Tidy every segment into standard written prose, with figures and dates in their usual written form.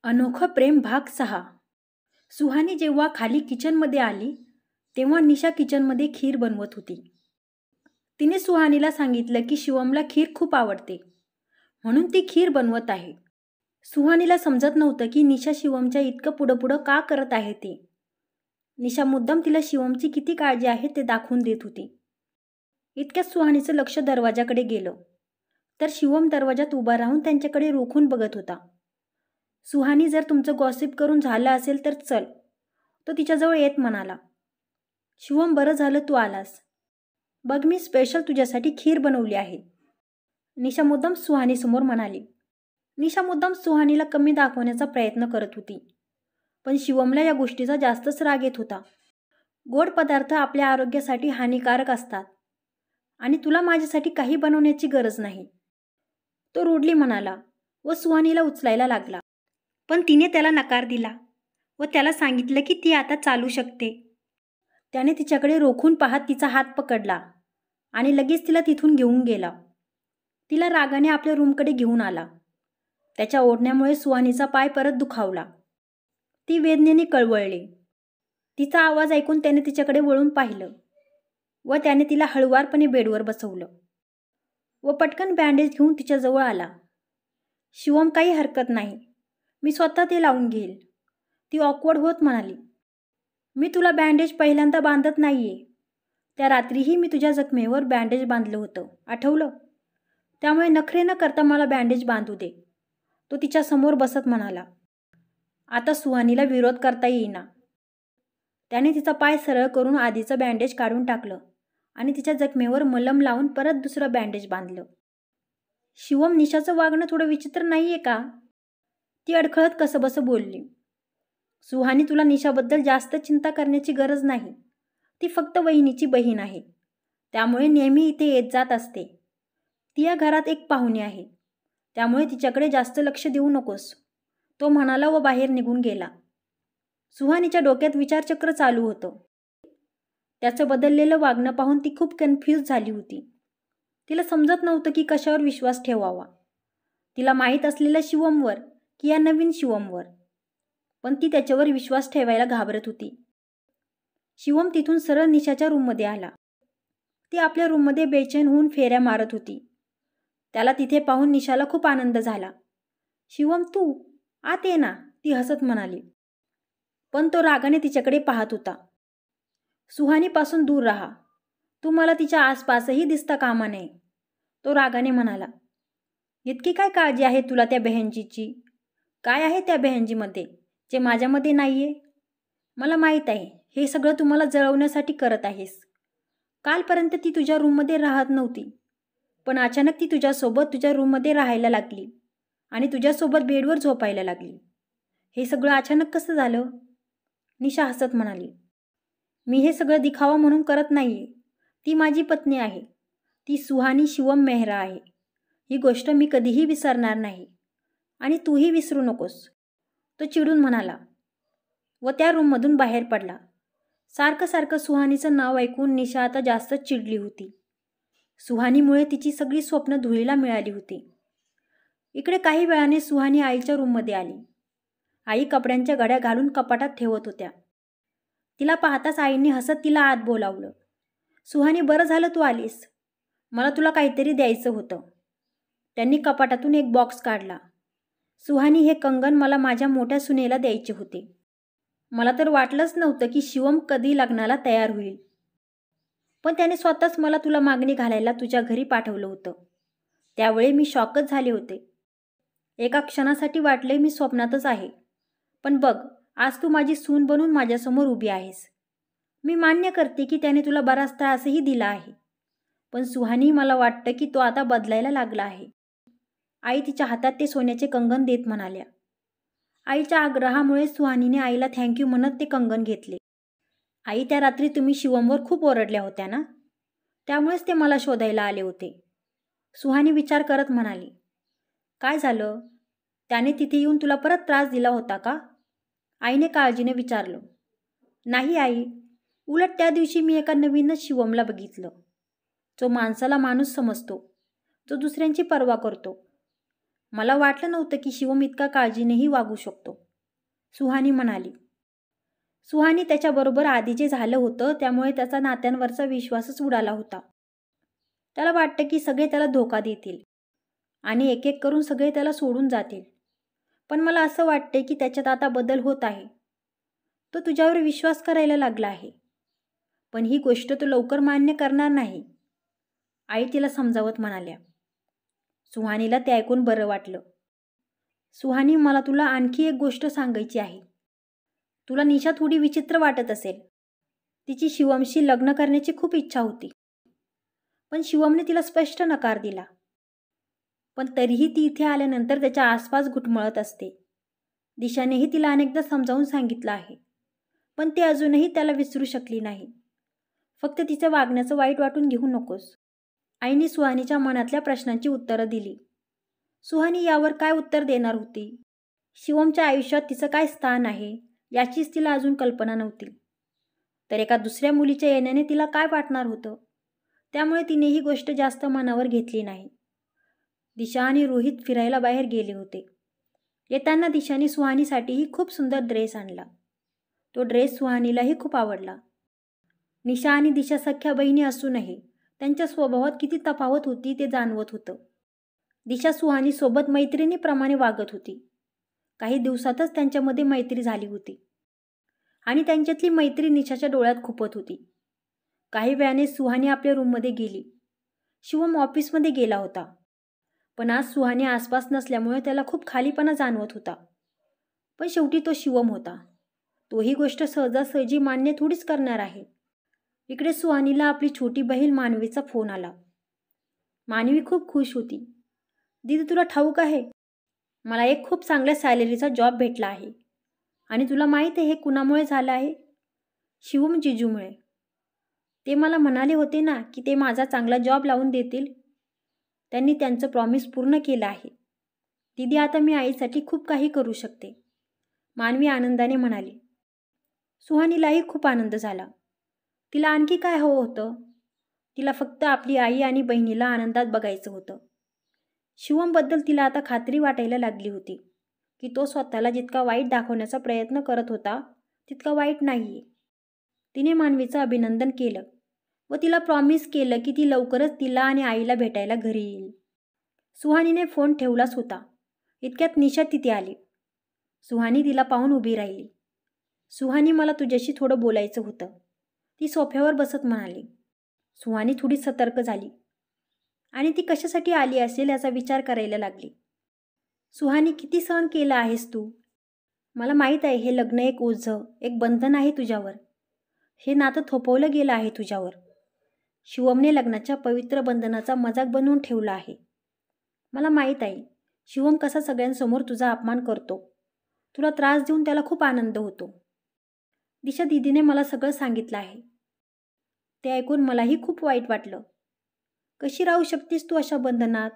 अनोखं प्रेम भाग 6. सुहानी जेव्हा खाली किचनमध्ये आली तेव्हा निशा किचनमध्ये खीर बनवत होती. तिने सुहानीला सांगितलं की शिवमला खीर खूप आवडते म्हणून ती खीर बनवत आहे. सुहानीला समजत नव्हतं की निशा शिवमच्या इतकं पुढं पुढं का करत आहे ते. निशा मुद्दाम तिला शिवमची किती काळजी आहे ते दाखवून देत होती. इतक्यात सुहानीचं लक्ष दरवाजाकडे गेलं तर शिवम दरवाजात उभा राहून त्यांच्याकडे रोखून बघत होता. सुहानी, जर तुमचं गॉसिप करून झालं असेल तर चल, तो तिच्याजवळ येत म्हणाला. शिवम, बरं झालं तू आलास. बघ, मी स्पेशल तुझ्यासाठी खीर बनवली आहे, निशा मुद्दाम सुहानीसमोर म्हणाली. निशा मुद्दाम सुहानीला कमी दाखवण्याचा प्रयत्न करत होती, पण शिवमला या गोष्टीचा जास्तच राग येत होता. गोड पदार्थ आपल्या आरोग्यासाठी हानिकारक असतात आणि तुला माझ्यासाठी काही बनवण्याची गरज नाही, तो रूडली म्हणाला व सुहानीला उचलायला लागला. पण तिने त्याला नकार दिला व त्याला सांगितलं की ती आता चालू शकते. त्याने तिच्याकडे रोखून पाहत तिचा हात पकडला आणि लगेच तिला तिथून घेऊन गेला. तिला रागाने आपल्या रूमकडे घेऊन आला. त्याच्या ओढण्यामुळे सुहानीचा पाय परत दुखावला. ती वेदनेने कळवळली. तिचा आवाज ऐकून त्याने तिच्याकडे वळून पाहिलं व त्याने तिला हळुवारपणे बेडवर बसवलं व पटकन बँडेज घेऊन तिच्याजवळ आला. शिवम, काही हरकत नाही, मी स्वतः ते लावून घेईल, ती ऑकवर्ड होत म्हणाली. मी तुला बँडेज पहिल्यांदा बांधत नाहीये. त्या रात्रीही मी तुझ्या जखमेवर बँडेज बांधलं होतं, आठवलं? त्यामुळे नखरे न करता मला बँडेज बांधू दे, तो तिच्या समोर बसत म्हणाला. आता सुहानीला विरोध करता येईना. त्याने तिचा पाय सरळ करून आधीचं बँडेज काढून टाकलं आणि तिच्या जखमेवर मलम लावून परत दुसरं बँडेज बांधलं. शिवम, निशाचं वागणं थोडं विचित्र नाहीये का? ती अडखळत कसंबसं बोलली. सुहानी, तुला निशाबद्दल जास्त चिंता करण्याची गरज नाही. ती फक्त वहिनीची बहीण आहे, त्यामुळे नेहमी इथे येत जात असते. ती या घरात एक पाहुणी आहे, त्यामुळे तिच्याकडे जास्त लक्ष देऊ नकोस, तो म्हणाला व बाहेर निघून गेला. सुहानीच्या डोक्यात विचारचक्र चालू होतं. त्याचं बदललेलं वागणं पाहून ती खूप कन्फ्यूज झाली होती. तिला समजत नव्हतं की कशावर विश्वास ठेवावा. तिला माहीत असलेल्या शिवमवर की या नवीन शिवमवर, पण ती त्याच्यावर विश्वास ठेवायला घाबरत होती. शिवम तिथून सरळ निशाच्या रूममध्ये आला. ती आपल्या रूममध्ये बेचैन होऊन फेऱ्या मारत होती. त्याला तिथे पाहून निशाला खूप आनंद झाला. शिवम, तू आत ये ना, ती हसत म्हणाली. पण तो रागाने तिच्याकडे पाहत होता. सुहानीपासून दूर राहा, तू मला तिच्या आसपासही दिसता कामा नये, तो रागाने म्हणाला. इतकी काय काळजी आहे तुला त्या बहनजीची? काय आहे त्या बहनजीमध्ये जे माझ्यामध्ये नाहीये? मला माहीत आहे हे सगळं तुम्हाला जळवण्यासाठी करत आहेस. कालपर्यंत ती तुझ्या रूममध्ये राहत नव्हती, पण अचानक ती तुझ्यासोबत तुझ्या रूममध्ये राहायला लागली आणि तुझ्यासोबत बेडवर झोपायला लागली. हे सगळं अचानक कसं झालं? निशा हसत म्हणाली. मी हे सगळं दिखावा म्हणून करत नाहीये. ती माझी पत्नी आहे. ती सुहानी शिवम मेहरा आहे. ही गोष्ट मी कधीही विसरणार नाही आणि तूही विसरू नकोस, तो चिडून म्हणाला व त्या रूममधून बाहेर पडला. सारखं सारखं सुहानीचं नाव ऐकून निशा आता जास्त चिडली होती. सुहानीमुळे तिची सगळी स्वप्न धुळीला मिळाली होती. इकडे काही वेळाने सुहानी आईच्या रूममध्ये आली. आई कपड्यांच्या घड्या घालून कपाटात ठेवत होत्या. तिला पाहताच आईने हसत तिला आत बोलावलं. सुहानी, बरं झालं तू आलीस, मला तुला काहीतरी द्यायचं होतं. त्यांनी कपाटातून एक बॉक्स काढला. सुहानी, हे कंगन मला माझ्या मोठ्या सुनेला द्यायचे होते. मला तर वाटलंच नव्हतं की शिवम कधी लग्नाला तयार होईल, पण त्याने स्वतःच मला तुला मागणी घालायला तुझ्या घरी पाठवलं होतं. त्यावेळी मी शॉकच झाले होते. एका क्षणासाठी वाटले मी स्वप्नातच आहे, पण बघ, आज तू माझी सून बनून माझ्यासमोर उभी आहेस. मी मान्य करते की त्याने तुला बराच त्रासही दिला आहे, पण सुहानी, मला वाटतं की तो आता बदलायला लागला आहे. आई तिच्या हातात ते सोन्याचे कंगन देत म्हणाल्या. आईच्या आग्रहामुळे सुहानीने आईला थँक्यू म्हणत ते कंगन घेतले. आई, त्या रात्री तुम्ही शिवमवर खूप ओरडल्या होत्या ना, त्यामुळेच ते मला शोधायला आले होते, सुहानी विचार करत म्हणाली. काय झालं? त्याने तिथे येऊन तुला परत त्रास दिला होता का? आईने काळजीने विचारलं. नाही आई, उलट त्या दिवशी मी एका नवीनच शिवमला बघितलं, जो माणसाला माणूस समजतो, जो दुसऱ्यांची पर्वा करतो. मला वाटलं नव्हतं की शिवम इतका काळजीनेही वागू शकतो, सुहानी म्हणाली. सुहानी त्याच्याबरोबर आधी जे झालं होतं त्यामुळे त्याचा नात्यांवरचा विश्वासच उडाला होता. त्याला वाटतं की सगळे त्याला धोका देतील आणि एक एक करून सगळे त्याला सोडून जातील. पण मला असं वाटते की त्याच्यात आता बदल होत आहे. तो तुझ्यावर विश्वास करायला लागला आहे. पण ही गोष्ट तो लवकर मान्य करणार नाही, आई तिला समजावत म्हणाल्या. सुहानीला ते ऐकून बरं वाटलं. सुहानी, मला तुला आणखी एक गोष्ट सांगायची आहे. तुला निशा थोडी विचित्र वाटत असेल. तिची शिवमशी लग्न करण्याची खूप इच्छा होती, पण शिवमने तिला स्पष्ट नकार दिला. पण तरीही ती इथे आल्यानंतर त्याच्या आसपास घुटमळत असते. दिशानेही तिला अनेकदा समजावून सांगितलं आहे, पण ती अजूनही त्याला विसरू शकली नाही. फक्त तिच्या वागण्याचं वाईट वाटून घेऊ नकोस. आईने सुहानीच्या मनातल्या प्रश्नांची उत्तरं दिली. सुहानी यावर काय उत्तर देणार होती? शिवमच्या आयुष्यात तिचं काय स्थान आहे याचीच तिला अजून कल्पना नव्हती. तर एका दुसऱ्या मुलीच्या येण्याने तिला काय वाटणार होतं? त्यामुळे तिने ही गोष्ट जास्त मनावर घेतली नाही. दिशा आणि रोहित फिरायला बाहेर गेले होते. येताना दिशाने सुहानीसाठीही खूप सुंदर ड्रेस आणला. तो ड्रेस सुहानीलाही खूप आवडला. निशा आणि दिशा सख्या बहिणी असूनही त्यांच्या स्वभावात किती तफावत होती ते जाणवत होतं. दिशा सुहानीसोबत मैत्रिणीप्रमाणे वागत होती. काही दिवसातच त्यांच्यामध्ये मैत्री झाली होती आणि त्यांच्यातली मैत्री निशाच्या डोळ्यात खुपत होती. काही वेळाने सुहानी आपल्या रूममध्ये गेली. शिवम ऑफिसमध्ये गेला होता, पण आज सुहानी आसपास नसल्यामुळे त्याला खूप खालीपणा जाणवत होता. पण शेवटी तो शिवम होता. तो ही गोष्ट सहजासहजी मान्य थोडीच करणार आहे. इकडे सुहानीला आपली छोटी बहीण मानवीचा फोन आला. मानवी खूप खुश होती. दीदी, तुला ठाऊक आहे, मला एक खूप चांगल्या सॅलरीचा जॉब भेटला आहे. आणि तुला माहीत आहे हे कुणामुळे झालं आहे? शिवम जिजूमुळे. ते मला म्हणाले होते ना की ते माझा चांगला जॉब लावून देतील. त्यांनी त्यांचं प्रॉमिस पूर्ण केलं आहे. दीदी, आता मी आईसाठी खूप काही करू शकते, मानवी आनंदाने म्हणाली. सुहानीलाही खूप आनंद झाला. तिला आणखी काय हवं होतं? तिला फक्त आपली आई आणि बहिणीला आनंदात बघायचं होतं. शिवमबद्दल तिला आता खात्री वाटायला लागली होती की तो स्वतःला जितका वाईट दाखवण्याचा प्रयत्न करत होता तितका वाईट नाहीये. तिने मानवीचं अभिनंदन केलं व तिला प्रॉमिस केलं की ती लवकरच तिला आणि आईला भेटायला घरी येईल. सुहानीने फोन ठेवलाच होता. इतक्यात निशा तिथे आली. सुहानी तिला पाहून उभी राहिली. सुहानी, मला तुझ्याशी थोडं बोलायचं होतं, ती सोफ्यावर बसत म्हणाली. सुहानी थोडी सतर्क झाली आणि ती कशासाठी आली असेल याचा विचार करायला लागली. सुहानी, किती सहन केलं आहेस तू? मला माहीत आहे हे लग्न एक ओझं, एक बंधन आहे तुझ्यावर. हे नातं थोपवलं गेलं आहे तुझ्यावर. शिवमने लग्नाच्या पवित्र बंधनाचा मजाक बनवून ठेवला आहे. मला माहीत आहे शिवम कसा सगळ्यांसमोर तुझा अपमान करतो. तुला त्रास देऊन त्याला खूप आनंद होतो. दिशा दीदीने मला सगळं सांगितलं आहे. ते ऐकून मलाही खूप वाईट वाटलं. कशी राहू शकतेस तू अशा बंधनात?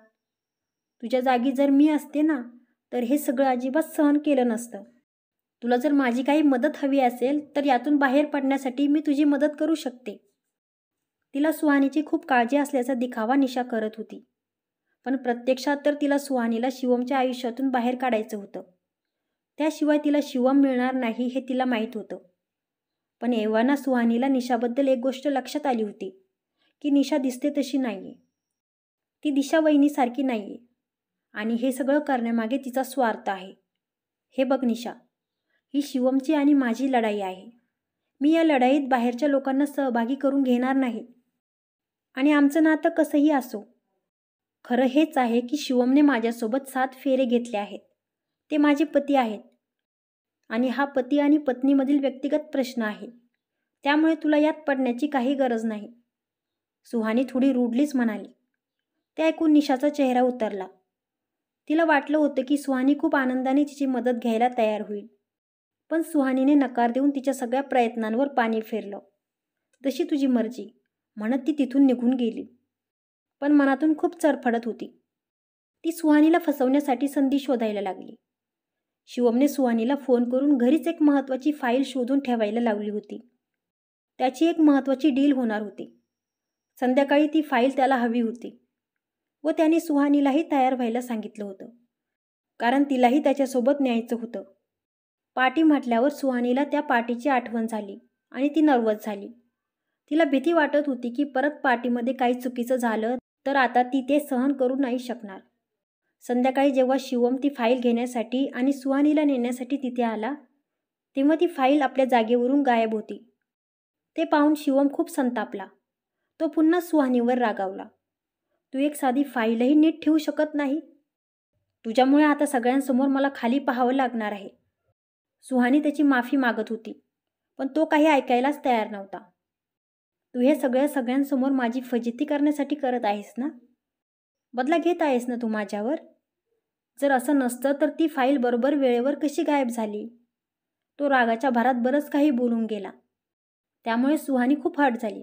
तुझ्या जागी जर मी असते ना तर हे सगळं अजिबात सहन केलं नसतं. तुला जर माझी काही मदत हवी असेल तर यातून बाहेर पडण्यासाठी मी तुझी मदत करू शकते. तिला सुहानीची खूप काळजी असल्याचा दिखावा निशा करत होती, पण प्रत्यक्षात तर तिला सुहानीला शिवमच्या आयुष्यातून बाहेर काढायचं होतं. त्याशिवाय तिला शिवम मिळणार नाही हे तिला माहीत होतं. पण एव्हाना सुहानीला निशाबद्दल एक गोष्ट लक्षात आली होती की निशा दिसते तशी नाहीये. ती दिशा वहिनीसारखी नाहीये आणि हे सगळं करण्यामागे तिचा स्वार्थ आहे. हे बघ निशा, ही शिवमची आणि माझी लढाई आहे. मी या लढाईत बाहेरच्या लोकांना सहभागी करून घेणार नाही. आणि आमचं नातं कसंही असो, खरं हेच आहे की शिवमने माझ्यासोबत 7 फेरे घेतले आहेत. ते माझे पती आहेत आणि हा पती आणि पत्नीमधील व्यक्तिगत प्रश्न आहे. त्यामुळे तुला यात पडण्याची काही गरज नाही, सुहानी थोडी रूडलीच म्हणाली. ते ऐकून निशाचा चेहरा उतरला. तिला वाटलं होतं की सुहानी खूप आनंदाने तिची मदत घ्यायला तयार होईल, पण सुहानीने नकार देऊन तिच्या सगळ्या प्रयत्नांवर पाणी फेरलं. जशी तुझी मर्जी म्हणत ती तिथून निघून गेली. पण मनातून खूप चरफडत होती. ती सुहानीला फसवण्यासाठी संधी शोधायला लागली. शिवमने सुहानीला फोन करून घरीच एक महत्त्वाची फाईल शोधून ठेवायला लावली होती. त्याची एक महत्त्वाची डील होणार होती. संध्याकाळी ती फाईल त्याला हवी होती व त्याने सुहानीलाही तयार व्हायला सांगितलं होतं. कारण तिलाही त्याच्यासोबत न्यायचं होतं. पार्टी म्हटल्यावर सुहानीला त्या पार्टीची आठवण झाली आणि ती नर्वस झाली. तिला भीती वाटत होती की परत पार्टीमध्ये काही चुकीचं झालं तर आता ती ते सहन करू नाही शकणार. संध्याकाळी जेव्हा शिवम ती फाईल घेण्यासाठी आणि सुहानीला नेण्यासाठी तिथे आला, तेव्हा ती फाईल आपल्या जागेवरून गायब होती. ते पाहून शिवम खूप संतापला. तो पुन्हा सुहानीवर रागावला. तू एक साधी फाईलही नीट ठेवू शकत नाही. तुझ्यामुळे आता सगळ्यांसमोर मला खाली पाहावं लागणार आहे. सुहानी त्याची माफी मागत होती, पण तो काही ऐकायलाच तयार नव्हता. तू हे सगळ्यांसमोर माझी फजिती करण्यासाठी करत आहेस ना? बदला घेत आहेस ना तू माझ्यावर? जर असं नसतं तर ती फाईल बरोबर वेळेवर कशी गायब झाली? तो रागाच्या भरात बरंच काही बोलून गेला. त्यामुळे सुहानी खूप हर्ट झाली.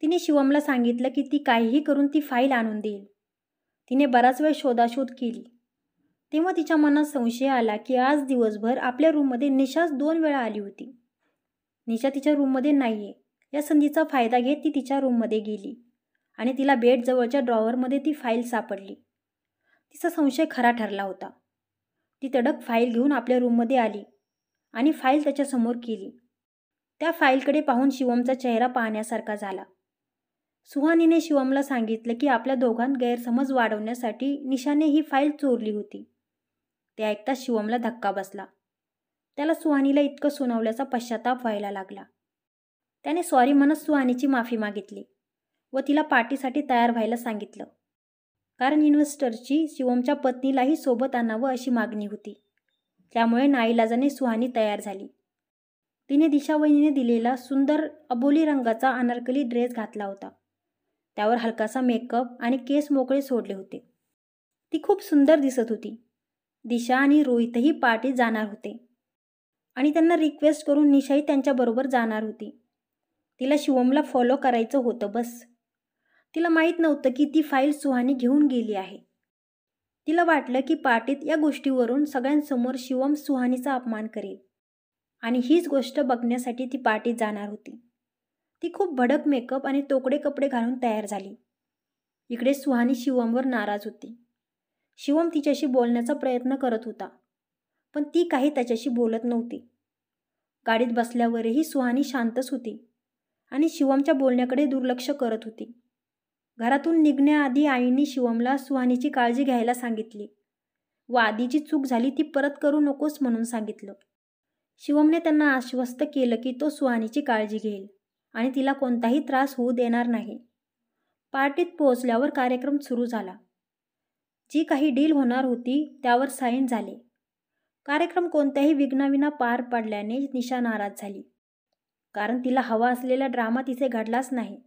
तिने शिवमला सांगितलं की ती काहीही करून ती फाईल आणून देईल. तिने बराच वेळ शोधाशोध केली. तेव्हा तिच्या मनात संशय आला की आज दिवसभर आपल्या रूममध्ये निशाच 2 वेळा आली होती. निशा तिच्या रूममध्ये नाहीये या संधीचा फायदा घेत ती तिच्या रूममध्ये गेली आणि तिला बेडजवळच्या ड्रॉवरमध्ये ती फाईल सापडली. तिचा संशय खरा ठरला होता. ती तडक फाईल घेऊन आपल्या रूममध्ये आली आणि फाईल त्याच्यासमोर केली. त्या फाईलकडे पाहून शिवमचा चेहरा पाहण्यासारखा झाला. सुहानीने शिवमला सांगितलं की आपल्या दोघांत गैरसमज वाढवण्यासाठी निशाने ही फाईल चोरली होती. ते ऐकताच शिवमला धक्का बसला. त्याला सुहानीला इतकं सुनावल्याचा पश्चाताप व्हायला लागला. त्याने सॉरी म्हणत सुहानीची माफी मागितली व तिला पार्टीसाठी तयार व्हायला सांगितलं. कारण इन्व्हेस्टरची शिवमच्या पत्नीलाही सोबत आणावं अशी मागणी होती. त्यामुळे नाईलाजाने सुहानी तयार झाली. तिने दिशावहिनीने दिलेला सुंदर अबोली रंगाचा अनारकली ड्रेस घातला होता. त्यावर हलकासा मेकअप आणि केस मोकळे सोडले होते. ती खूप सुंदर दिसत होती. दिशा आणि रोहितही पार्टीत जाणार होते आणि त्यांना रिक्वेस्ट करून निशाही त्यांच्याबरोबर जाणार होती. तिला शिवमला फॉलो करायचं होतं बस. तिला माहीत नव्हतं की ती फाईल सुहानी घेऊन गेली आहे. तिला वाटलं की पार्टीत या गोष्टीवरून सगळ्यांसमोर शिवम सुहानीचा अपमान करेल आणि हीच गोष्ट बघण्यासाठी ती पार्टीत जाणार होती. ती खूप भडक मेकअप आणि तोकडे कपडे घालून तयार झाली. इकडे सुहानी शिवमवर नाराज होती. शिवम तिच्याशी बोलण्याचा प्रयत्न करत होता, पण ती काही त्याच्याशी बोलत नव्हती. गाडीत बसल्यावरही सुहानी शांतच होती आणि शिवमच्या बोलण्याकडे दुर्लक्ष करत होती. घरातून निघण्याआधी आईने शिवमला सुहानीची काळजी घ्यायला सांगितली व आधीची चूक झाली ती परत करू नकोस म्हणून सांगितलं. शिवमने त्यांना आश्वस्त केलं की तो सुहानीची काळजी घेईल आणि तिला कोणताही त्रास होऊ देणार नाही. पार्टीत पोहोचल्यावर कार्यक्रम सुरू झाला. जी काही डील होणार होती त्यावर साईन झाले. कार्यक्रम कोणत्याही विघ्नाविना पार पडल्याने निशा नाराज झाली. कारण तिला हवा असलेला ड्रामा तिथे घडलाच नाही.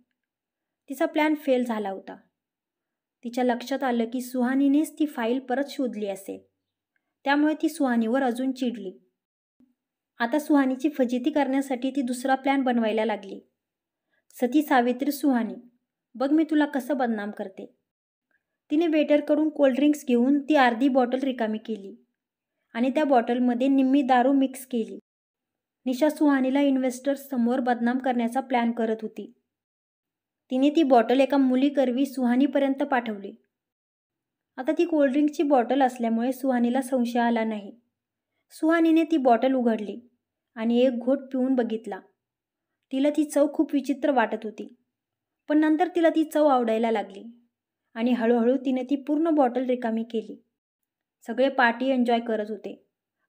तिचा प्लॅन फेल झाला होता. तिच्या लक्षात आलं की सुहानीनेच ती फाईल परत शोधली असेल. त्यामुळे ती सुहानीवर अजून चिडली. आता सुहानीची फजिती करण्यासाठी ती दुसरा प्लॅन बनवायला लागली. सती सावित्री सुहानी, बघ मी तुला कसं बदनाम करते. तिने वेटरकडून कोल्ड्रिंक्स घेऊन ती अर्धी बॉटल रिकामी केली आणि त्या बॉटलमध्ये निम्मी दारू मिक्स केली. निशा सुहानीला इन्व्हेस्टर्स समोर बदनाम करण्याचा प्लॅन करत होती. तिने ती बॉटल एका मुलीकरवी सुहानीपर्यंत पाठवली. आता ती कोल्ड्रिंकची बॉटल असल्यामुळे सुहानीला संशय आला नाही. सुहानीने ती बॉटल उघडली आणि एक घोट पिऊन बघितला. तिला ती चव खूप विचित्र वाटत होती, पण नंतर तिला ती चव आवडायला लागली आणि हळूहळू तिने ती पूर्ण बॉटल रिकामी केली. सगळे पार्टी एन्जॉय करत होते,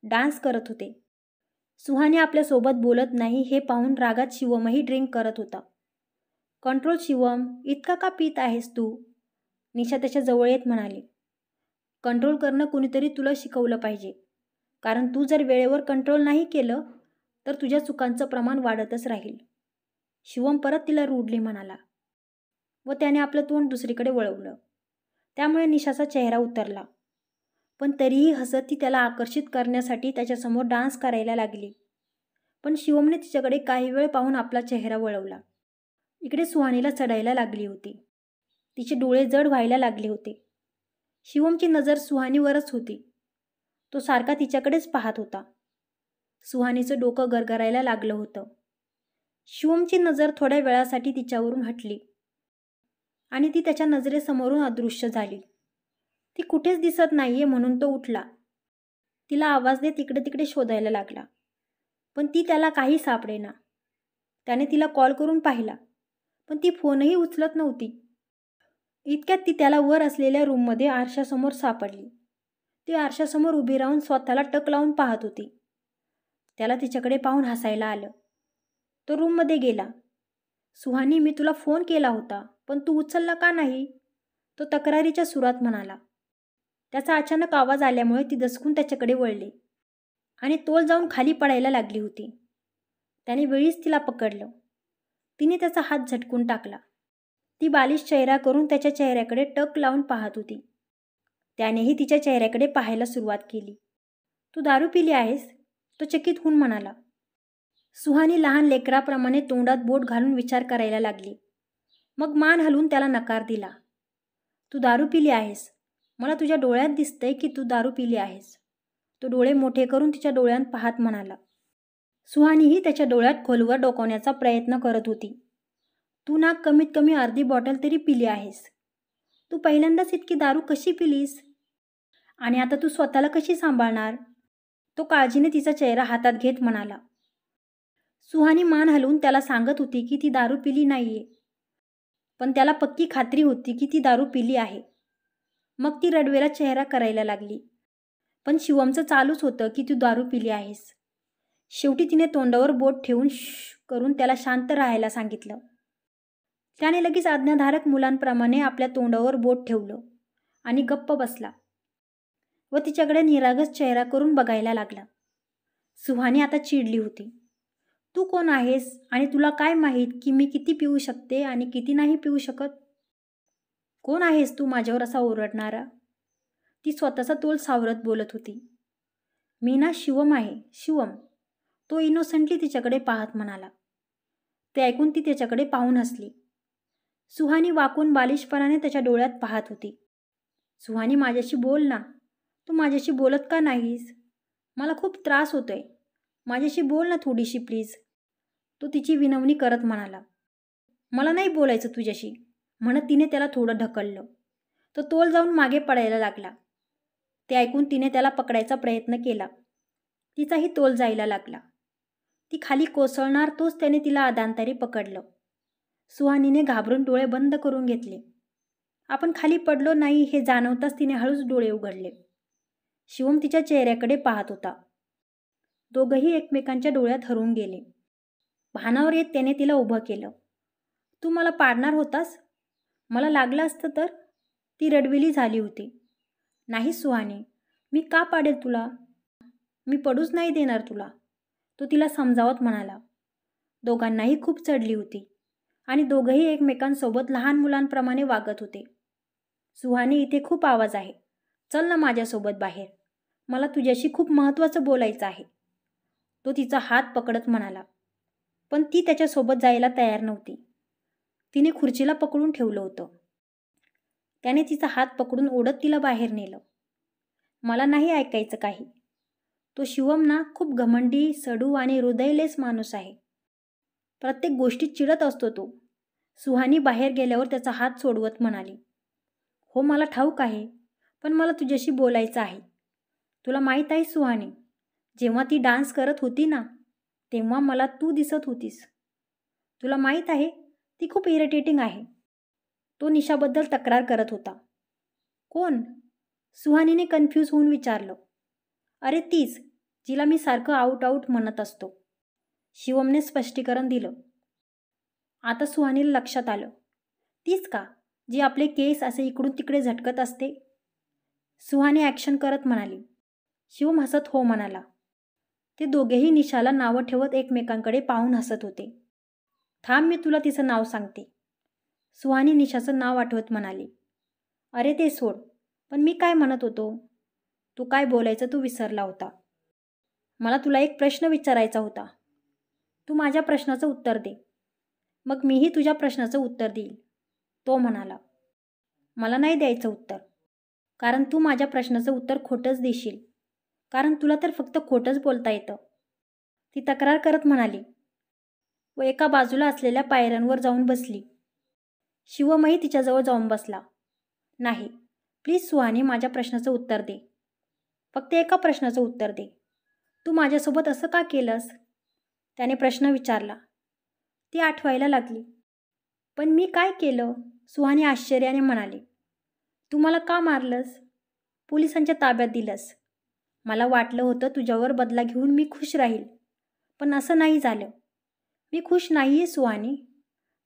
डान्स करत होते. सुहानी आपल्यासोबत बोलत नाही हे पाहून रागात शिवमही ड्रिंक करत होता. कंट्रोल शिवम, इतका का पीत आहेस तू? निशा त्याच्या जवळ येत म्हणाली. कंट्रोल करणं कुणीतरी तुला शिकवलं पाहिजे, कारण तू जर वेळेवर कंट्रोल नाही केलं तर तुझ्या चुकांचं प्रमाण वाढतच राहील. शिवम परत तिला रूडली म्हणाला व त्याने आपलं तोंड दुसरीकडे वळवलं. त्यामुळे निशाचा चेहरा उतरला, पण तरीही हसत ती त्याला आकर्षित करण्यासाठी त्याच्यासमोर डान्स करायला लागली. पण शिवमने तिच्याकडे काही वेळ पाहून आपला चेहरा वळवला. इकडे सुहानीला चढायला लागली होती. तिचे डोळे जड व्हायला लागले होते. शिवमची नजर सुहानीवरच होती. तो सारखा तिच्याकडेच पाहत होता. सुहानीचं डोकं गरगरायला लागलं होतं. शिवमची नजर थोड्या वेळासाठी तिच्यावरून हटली आणि ती त्याच्या नजरेसमोरून अदृश्य झाली. ती कुठेच दिसत नाहीये म्हणून तो उठला तिला आवाज देत इकडे तिकडे शोधायला लागला, पण ती त्याला काही सापडेना. त्याने तिला कॉल करून पाहिला, पण ती फोनही उचलत नव्हती. इतक्यात ती त्याला वर असलेल्या रूममध्ये आरशासमोर सापडली. ती आरशासमोर उभी राहून स्वतःला टक लावून पाहत होती. त्याला तिच्याकडे पाहून हसायला आलं. तो रूममध्ये गेला. सुहानी, मी तुला फोन केला होता, पण तू उचलला का नाही? तो तक्रारीच्या सुरात म्हणाला. त्याचा अचानक आवाज आल्यामुळे ती दचकून त्याच्याकडे वळली आणि तोल जाऊन खाली पडायला लागली होती. त्याने वेळीच तिला पकडलं. तिने त्याचा हात झटकून टाकला. ती बालिश चेहरा करून त्याच्या चेहऱ्याकडे टक लावून पाहत होती. त्यानेही तिच्या चेहऱ्याकडे पाहायला सुरुवात केली. तू दारू पिली आहेस? तो चकित होऊन म्हणाला. सुहानी लहान लेकराप्रमाणे तोंडात बोट घालून विचार करायला लागली. मग मान हलवून त्याला नकार दिला. तू दारू पिली आहेस. मला तुझ्या डोळ्यात दिसतंय की तू दारू पिली आहेस. तो डोळे मोठे करून तिच्या डोळ्यात पाहत म्हणाला. सुहानीही त्याच्या डोळ्यात खोलवर डोकावण्याचा प्रयत्न करत होती. तू ना कमीत कमी अर्धी बॉटल तरी पिली आहेस. तू पहिल्यांदाच इतकी दारू कशी पिलीस? आणि आता तू स्वतःला कशी सांभाळणार? तो काळजीने तिचा चेहरा हातात घेत म्हणाला. सुहानी मान हलवून त्याला सांगत होती की ती दारू पिली नाहीये, पण त्याला पक्की खात्री होती की ती दारू पिली आहे. मग ती रडवेला चेहरा करायला लागली. पण शिवमचं चालूच होतं की तू दारू पिली आहेस. शेवटी तिने तोंडावर बोट ठेवून श्श करून त्याला शांत राहायला सांगितलं. त्याने लगेच आज्ञाधारक मुलांप्रमाणे आपल्या तोंडावर बोट ठेवलं आणि गप्प बसला व तिच्याकडे निरागस चेहरा करून बघायला लागला. सुहानी आता चिडली होती. तू कोण आहेस आणि तुला काय माहीत की मी किती पिऊ शकते आणि किती नाही पिऊ शकत? कोण आहेस तू माझ्यावर असा ओरडणारा? ती स्वतःचा तोल सावरत बोलत होती. मी ना शिवम आहे, शिवम. तो इनोसंटली तिच्याकडे पाहत म्हणाला. ते ऐकून ती त्याच्याकडे पाहून हसली. सुहानी वाकून बालिशपणाने त्याच्या डोळ्यात पाहत होती. सुहानी, माझ्याशी बोल ना. तू माझ्याशी बोलत का नाहीस? मला खूप त्रास होतोय. माझ्याशी बोल ना थोडीशी प्लीज. तो तिची विनवणी करत म्हणाला. मला नाही बोलायचं तुझ्याशी, म्हणत तिने त्याला थोडं ढकललं. तो तोल जाऊन मागे पडायला लागला. ते ऐकून तिने त्याला पकडायचा प्रयत्न केला. तिचाही तोल जायला लागला. ती खाली कोसळणार तोच त्याने तिला अदांतरी पकडलं. सुहानीने घाबरून डोळे बंद करून घेतले. आपण खाली पडलो नाही हे जाणवताच तिने हळूच डोळे उघडले. शिवम तिच्या चेहऱ्याकडे पाहत होता. दोघंही एकमेकांच्या डोळ्यात हरवून गेले. भानावर येत त्याने तिला उभं केलं. तू मला पाडणार होतास? मला लागलं असतं तर? ती रडविली झाली होती. नाही सुहानी, मी का पाडेल तुला? मी पडूच नाही देणार तुला, तो तिला समजावत म्हणाला. दोघांनाही खूप चढली होती आणि दोघंही एकमेकांसोबत लहान मुलांप्रमाणे वागत होते. सुहानी, इथे खूप आवाज आहे. चल ना माझ्यासोबत बाहेर. मला तुझ्याशी खूप महत्त्वाचं बोलायचं आहे, तो तिचा हात पकडत म्हणाला. पण ती त्याच्यासोबत जायला तयार नव्हती. तिने खुर्चीला पकडून ठेवलं होतं. त्याने तिचा हात पकडून ओढत तिला बाहेर नेलं. मला नाही ऐकायचं काही. तो शिवम ना खूप घमंडी, सडू आणि हृदयलेस माणूस आहे. प्रत्येक गोष्टीत चिडत असतो तो. सुहानी बाहेर गेल्यावर त्याचा हात सोडवत म्हणाली. हो, मला ठाऊक आहे, पण मला तुझ्याशी बोलायचं आहे. तुला माहीत आहे सुहानी, जेव्हा ती डान्स करत होती ना, तेव्हा मला तू दिसत होतीस. तुला माहीत आहे, ती खूप इरिटेटिंग आहे. तो निशाबद्दल तक्रार करत होता. कोण? सुहानीने कन्फ्यूज होऊन विचारलं. अरे तीच, जिला मी सारखं आऊट आऊट म्हणत असतो. शिवमने स्पष्टीकरण दिलं. आता सुहानीला लक्षात आलं. तीच का, जी आपले केस असे इकडून तिकडे झटकत असते? सुहानी ॲक्शन करत म्हणाली. शिवम हसत हो म्हणाला. ते दोघेही निशाला नावं ठेवत एकमेकांकडे पाहून हसत होते. थांब, मी तुला तिचं नाव सांगते. सुहानी निशाचं नाव आठवत म्हणाली. अरे ते सोड, पण मी काय म्हणत होतो? तू काय बोलायचं तू विसरला होता. मला तुला एक प्रश्न विचारायचा होता. तू माझ्या प्रश्नाचं उत्तर दे, मग मीही तुझ्या प्रश्नाचं उत्तर देईल, तो म्हणाला. मला नाही द्यायचं उत्तर, कारण तू माझ्या प्रश्नाचं उत्तर खोटंच देशील, कारण तुला तर फक्त खोटंच बोलता येतं, ती तक्रार करत म्हणाली व एका बाजूला असलेल्या पायऱ्यांवर जाऊन बसली. शिवमही तिच्याजवळ जाऊन बसला. नाही, प्लीज सुहानी, माझ्या प्रश्नाचं उत्तर दे. फक्त एका प्रश्नाचं उत्तर दे. तू माझ्यासोबत असं का केलंस? त्याने प्रश्न विचारला. ती आठवायला लागली. पण मी काय केलं? सुहानी आश्चर्याने म्हणाली. तू मला का मारलंस? पोलिसांच्या ताब्यात दिलंस. मला वाटलं होतं तुझ्यावर बदला घेऊन मी खुश राहील, पण असं नाही झालं. मी खुश नाहीये सुहानी,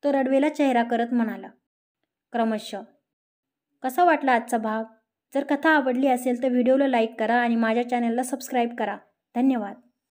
तो रडवेला चेहरा करत म्हणाला. क्रमशः. कसा वाटला आजचा भाग? जर कथा आवडली असेल तर व्हिडिओला लाईक करा आणि माझ्या चॅनलला सबस्क्राईब करा. धन्यवाद.